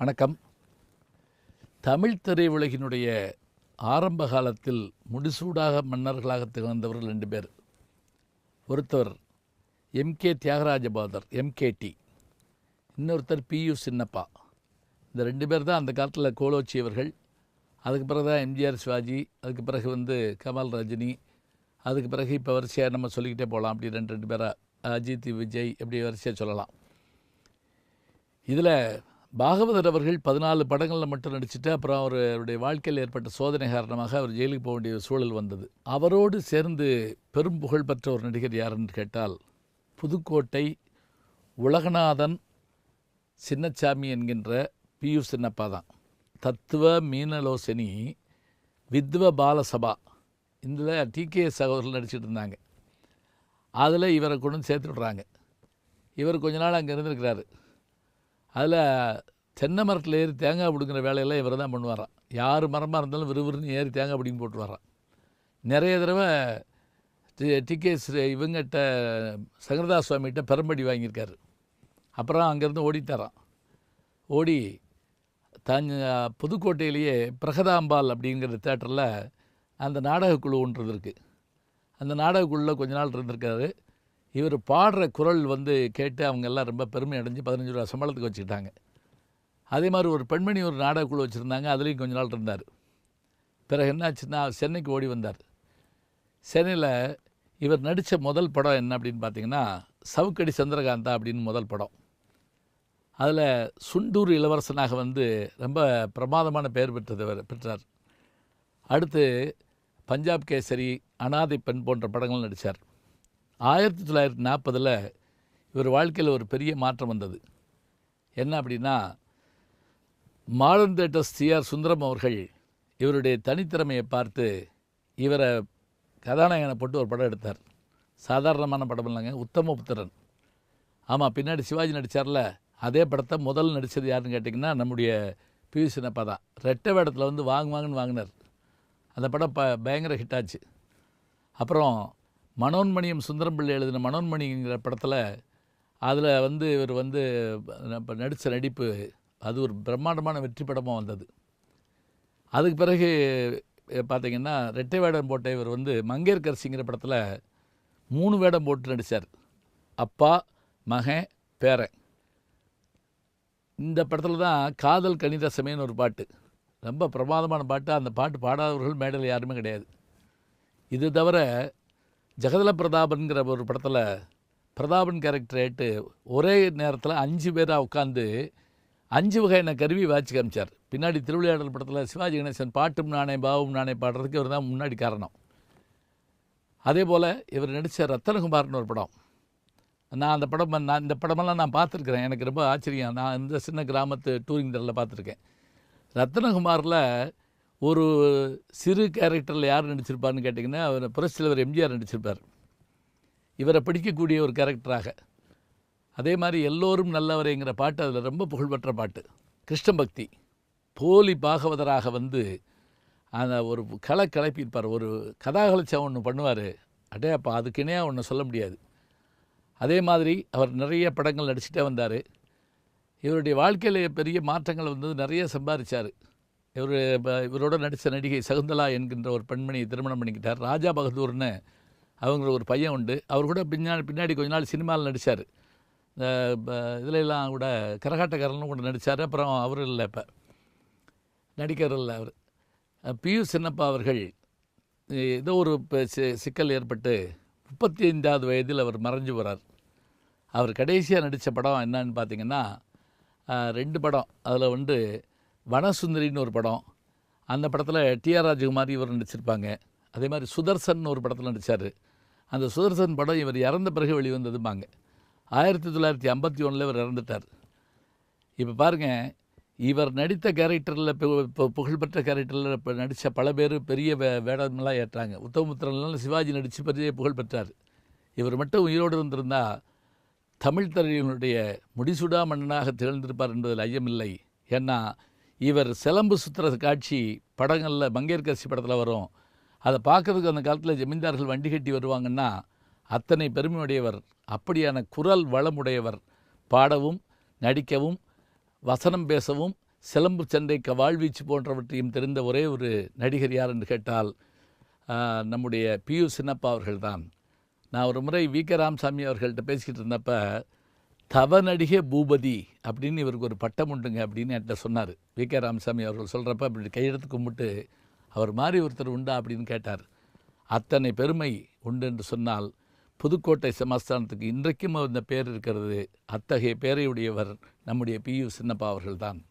வணக்கம். தமிழ் திரையுலகினுடைய ஆரம்ப காலத்தில் முடிசூடாக மன்னர்களாக திகழ்ந்தவர்கள் 2 பேர். ஒருத்தர் எம்கே தியாகராஜ பாதர், எம்கேடி. இன்னொருத்தர் பியு சின்னப்பா. இந்த 2 பேர் தான் அந்த காலத்தில் கோலோச்சியவர்கள். அதுக்கு பிறகு தான் எம்ஜிஆர், சிவாஜி, அதுக்கு பிறகு கமல், ரஜினி, அதுக்கு பிறகு இப்போ வரிசையாக நம்ம சொல்லிக்கிட்டே போகலாம். அப்படி 2 பேராக அஜித், விஜய், எப்படி வரிசையாக சொல்லலாம். இதில் பாகவதர் அவர்கள் 14 படங்களில் மட்டும் நடிச்சுட்டு அப்புறம் அவருடைய வாழ்க்கையில் ஏற்பட்ட சோதனை காரணமாக அவர் ஜெயிலுக்கு போக வேண்டிய சூழல் வந்தது. அவரோடு சேர்ந்து பெரும் புகழ் பெற்ற ஒரு நடிகர் யாருன்னு கேட்டால் புதுக்கோட்டை உலகநாதன் சின்னச்சாமி என்கின்ற பியு சின்னப்பா தான். தத்துவ மீனலோசனி வித்வ பாலசபா இதில் டிகேஎஸ் அவர்கள் நடிச்சிட்டு இருந்தாங்க. அதில் இவரை கொண்டு வந்து சேர்த்து விட்றாங்க. இவர் கொஞ்ச நாள் அங்கே இருந்திருக்கிறாரு. அதில் தென்னை மரத்தில் ஏறி தேங்காய் பிடுங்கிற வேலையெல்லாம் இவர் தான் பண்ணுவாராம். யார் மரமாக இருந்தாலும் விறுவிறுன்னு ஏறி தேங்காய் பிடிங்கி போட்டு வரான். நிறைய தடவை டிகேஎஸ் இவங்ககிட்ட சங்கரதா சுவாமிகிட்ட பெரும்படி வாங்கியிருக்காரு. அப்புறம் அங்கேருந்து ஓடித்தாரான். ஓடி புதுக்கோட்டையிலேயே பிரகதாம்பாள் அப்படிங்கிற தேட்டரில் அந்த நாடகக்குழு ஒன்று இருக்குது. அந்த நாடகக்குழுவில் கொஞ்ச நாள் இருந்திருக்காரு. இவர் பாடுற குரல் கேட்டு அவங்க எல்லாம் ரொம்ப பெருமை அடைஞ்சு 15 ரூபா சம்பளத்துக்கு வச்சுக்கிட்டாங்க. அதே மாதிரி ஒரு பெண்மணி ஒரு நாடகக்குழு வச்சுருந்தாங்க. அதுலேயும் கொஞ்ச நாள் இருந்தார். பிறகு என்னாச்சுன்னா சென்னைக்கு ஓடி வந்தார். சென்னையில் இவர் நடித்த முதல் படம் என்ன அப்படின்னு பார்த்தீங்கன்னா சவுக்கடி சந்திரகாந்தா அப்படின்னு முதல் படம். அதில் சுண்டூர் இளவரசனாக ரொம்ப பிரமாதமான பெயர் பெற்றார். அடுத்து பஞ்சாப் கேசரி, அனாதை பெண் போன்ற படங்கள் நடித்தார். 1940 இவர் வாழ்க்கையில் ஒரு பெரிய மாற்றம் வந்தது. என்ன அப்படின்னா மாடர்ன் தேட்டர்ஸ் சிஆர் சுந்தரம் அவர்கள் இவருடைய தனித்திறமையை பார்த்து இவரை கதாநாயகனை போட்டு ஒரு படம் எடுத்தார். சாதாரணமான படம் இல்லைங்க, உத்தமபுத்திரன். ஆமாம், பின்னாடி சிவாஜி நடித்தார்ல, அதே படத்தை முதல் நடித்தது யாருன்னு கேட்டிங்கன்னா நம்முடைய பியு சின்னப்பா தான். ரெட்டை வேடத்தில் வாங்குன்னு வாங்கினார். அந்த படம் பயங்கர ஹிட்டாச்சு. அப்புறம் மனோன்மணியம் சுந்தரம் பிள்ளை எழுதின மனோன்மணிங்கிற படத்தில் அதில் இவர் நடித்த நடிப்பு அது ஒரு பிரம்மாண்டமான வெற்றி படமாக வந்தது. அதுக்கு பிறகு பார்த்திங்கன்னா ரெட்டை வேடம் போட்ட இவர் மங்கையர்கரசிங்கிற படத்தில் 3 வேடம் போட்டு நடித்தார். அப்பா, மகன், பேரன். இந்த படத்தில் தான் காதல் கணிதசமேன்னு ஒரு பாட்டு, ரொம்ப பிரமாதமான பாட்டு. அந்த பாட்டு பாடாதவர்கள் மேடையில் யாருமே கிடையாது. இது தவிர ஜெகதல பிரதாபன்கிற ஒரு படத்தில் பிரதாபன் கேரக்டர் ஏற்று ஒரே நேரத்தில் 5 பேராக உட்காந்து 5 வகையான கருவி வாட்சி காமிச்சார். பின்னாடி திருவிளையாடல் படத்தில் சிவாஜி கணேசன் பாட்டும் நானே பாவும் நானே பாடுறதுக்கு இவர் தான் முன்னாடி காரணம். அதே போல் இவர் நடித்த ரத்தனகுமார்னு ஒரு படம். இந்த படமெல்லாம் நான் பார்த்துருக்குறேன். எனக்கு ரொம்ப ஆச்சரியம். நான் இந்த சின்ன கிராமத்து டூரிங் தரில் பார்த்துருக்கேன். ரத்தனகுமாரில் ஒரு சிறு கேரக்டரில் யார் நடிச்சிருப்பார்னு கேட்டிங்கன்னா அவர் புரட்சித்தலைவர் எம்ஜிஆர் நடிச்சிருப்பார். இவரை பிடிக்கக்கூடிய ஒரு கேரக்டராக. அதே மாதிரி எல்லோரும் நல்லவரைங்கிற பாட்டு அதில் ரொம்ப புகழ்பெற்ற பாட்டு. கிருஷ்ணபக்தி போலி பாகவதராக அந்த ஒரு கிளப்பியிருப்பார். ஒரு கதாகலட்சம் ஒன்று பண்ணுவார். அப்போ அதுக்கு இணையாக ஒன்று சொல்ல முடியாது. அதே மாதிரி அவர் நிறைய படங்கள் நடிச்சுட்டே வந்தார். இவருடைய வாழ்க்கையில் பெரிய மாற்றங்கள் நிறைய சம்பாதிச்சார். இவரோட நடித்த நடிகை சகுந்தலா என்கின்ற ஒரு பெண்மணியை திருமணம் பண்ணிக்கிட்டார். ராஜா பகதூர்னு அவங்க ஒரு பையன் உண்டு. அவர் கூட பின்னாடி கொஞ்ச நாள் சினிமாவில் நடித்தார். இந்த இதிலெல்லாம் கூட கரகாட்டக்காரன்னு கூட நடித்தார். அப்புறம் அவர் இல்லை, இப்போ நடிகர் இல்லை அவர். பியு சின்னப்பா அவர்கள் ஏதோ ஒரு சிக்கல் ஏற்பட்டு 35வது வயதில் அவர் மறைஞ்சு போகிறார். அவர் கடைசியாக நடித்த படம் என்னன்னு பார்த்திங்கன்னா 2 படம். அதில் வனசுந்தரின்னு ஒரு படம். அந்த படத்தில் டிஆர் ராஜகுமாரி இவர் நடிச்சிருப்பாங்க. அதே மாதிரி சுதர்சன் ஒரு படத்தில் நடித்தார். அந்த சுதர்சன் படம் இவர் இறந்த பிறகு வெளிவந்ததுமாங்க. 1951 இவர் இறந்துட்டார். இப்போ பாருங்கள், இவர் நடித்த கேரக்டரில் இப்போ புகழ்பெற்ற கேரக்டரில் இப்போ நடித்த பல பேர் பெரிய வேடமெல்லாம் ஏற்றாங்க. உத்தமபுத்திரன்லாம் சிவாஜி நடித்து பெரிய புகழ் பெற்றார். இவர் மட்டும் உயிரோடு இருந்திருந்தால் தமிழ் திரையினுடைய முடிசூடா மன்னனாக திகழ்ந்திருப்பார் என்பதில் ஐயமில்லை. ஏன்னா இவர் சிலம்பு சுற்றுற காட்சி படங்களில் மங்கையர்கரசி படத்தில் வரும். அதை பார்க்குறதுக்கு அந்த காலத்தில் ஜமீன்தார்கள் வண்டி கட்டி வருவாங்கன்னா அத்தனை பெருமையுடையவர். அப்படியான குரல் வளமுடையவர். பாடவும் நடிக்கவும் வசனம் பேசவும் சிலம்பு சண்டை, வாழ்வீச்சு போன்றவற்றையும் தெரிந்த ஒரே ஒரு நடிகர் யார் என்று கேட்டால் நம்முடைய பியு சின்னப்பா அவர்கள்தான். நான் ஒரு முறை வி.கே. ராமசாமி அவர்கள்ட்ட பேசிக்கிட்டு இருந்தப்ப, தவ நடிகை பூபதி அப்படின்னு இவருக்கு ஒரு பட்டம் உண்டுங்க அப்படின்னு என்கிட்ட சொன்னார். வி.கே. ராமசாமி அவர்கள் சொல்கிறப்ப அப்படி கையெடுத்து கும்பிட்டு, அவர் மாதிரி ஒருத்தர் உண்டா அப்படின்னு கேட்டார். அத்தனை பெருமை உண்டு என்று சொன்னால் புதுக்கோட்டை சமஸ்தானத்துக்கு இன்றைக்கும் அந்த பேர் இருக்கிறது. அத்தகைய பேரையுடையவர் நம்முடைய பியு சின்னப்பா அவர்கள்தான்.